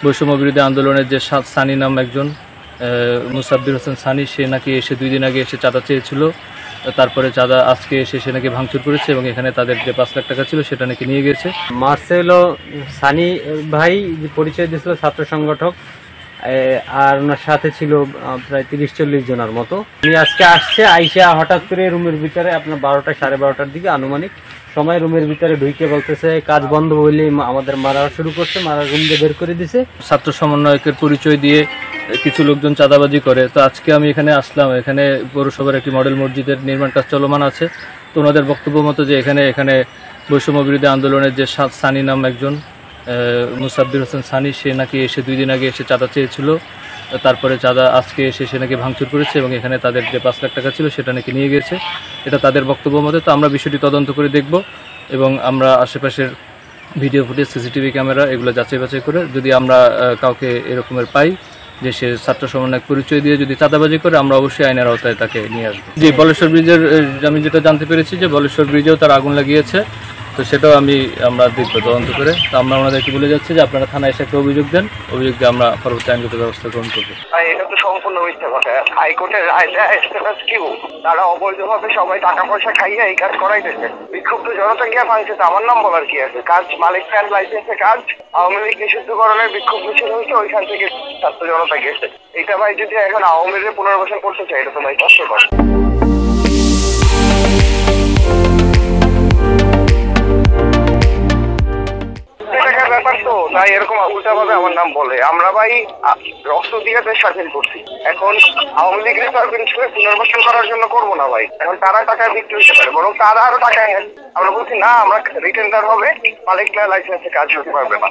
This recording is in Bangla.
বৈষম্য বিরোধী আন্দোলনের যে সানি নাম একজন মুসাব্বির হোসেন সানি, সে নাকি এসে 2 দিন আগে এসে চাঁদা চেয়েছিল। তারপরে চাঁদা আজকে এসে সে নাকি ভাঙচুর করেছে এবং এখানে তাদের যে 5 লাখ টাকা ছিল সেটা নাকি নিয়ে গেছে। মার্সেলো সানি ভাই পরিচয় দিয়েছিল ছাত্র সংগঠক, আর ওনার সাথে ছিল প্রায় 30-40 জনের মতো। উনি আজকে আসছে, আইসা হঠাৎ করে রুমের ভিতরে আপনার 12টা 12:30টার দিকে আনুমানিক সময় রুমের ভিতরে ঢুকে বলতেছে কাজ বন্ধ হইলে আমাদের মারা শুরু করছে, মারা রুম দিয়ে বের করে দিছে। ছাত্র সমন্বয়কের পরিচয় দিয়ে কিছু লোকজন চাঁদাবাজি করে। তো আজকে আমি এখানে আসলাম, এখানে পৌরসভার একটি মডেল মসজিদের নির্মাণ কাজ চলমান আছে। তো ওনাদের বক্তব্য মতো যে এখানে বৈষম্য বিরোধী আন্দোলনের যে সানি নাম একজন মুসাব্বির হোসেন সানি, সে নাকি এসে 2 দিন আগে এসে চাঁদা চেয়েছিল। তারপরে চাঁদা আজকে এসে সে নাকি ভাঙচুর করেছে এবং এখানে তাদের যে 5 লাখ টাকা ছিল সেটা নাকি নিয়ে গেছে। এটা তাদের বক্তব্য মতে। তো আমরা বিষয়টি তদন্ত করে দেখব এবং আমরা আশেপাশের ভিডিও ফুটেজ, সিসিটিভি ক্যামেরা এগুলো যাচাই বাছাই করে যদি আমরা কাউকে এরকমের পাই যে সে ছাত্র সমন্বয়ক পরিচয় দিয়ে যদি চাঁদাবাজি করে, আমরা অবশ্যই আইনের আওতায় তাকে নিয়ে আসবো। জি, বলেশ্বর ব্রিজের আমি যেটা জানতে পেরেছি যে বলেশ্বর ব্রিজেও তার আগুন লাগিয়েছে। তো সেটাও আমরা দেখবো তদন্ত করে। তো আমরা ওনাদেরকে বলে যাচ্ছি যে আপনারা থানায় এসে একটা অভিযোগ দেন, অভিযোগ দিয়ে আমরা পরবর্তী আইনগত ব্যবস্থা গ্রহণ করবো। এটা তো সম্পূর্ণ মিথ্যা কথা। হাইকোর্টের রায়টা স্ট্যাটাস কিউ, তারা অবৈধভাবে সবাই টাকা পয়সা খাইয়ে এই কাজ করাইতেছে। বিক্ষুব্ধ জনতা গিয়ে ভাঙছে, তো আমার নাম বলার কি আছে? কাজ মালিক ফ্যান লাইসেন্সে কাজ, আওয়ামী লীগ নিষিদ্ধকরণের বিক্ষোভ মিছিল হয়েছে, ওইখান থেকে ছাত্র জনতা গেছে। এটা ভাই যদি এখন আওয়ামী লীগের পুনর্বাসন করতে চাই, এটা তো ভাই কষ্টকর। ব্যাপার তো তাই এরকম উল্টা ভাবে আমার নাম বলে। আমরা ভাই রক্ত দিয়ে দেশ স্বাধীন করছি। এখন আওয়ামী লীগের পুনর্বাসন করার জন্য করবো না ভাই। এখন তারা টাকা বিক্রি হতে পারে, বরং তারা আরো টাকা নেন। আমরা বলছি না, আমরা রিটেন্ডার হবে, মালিক লাইসেন্সে কাজ হতে পারবে না।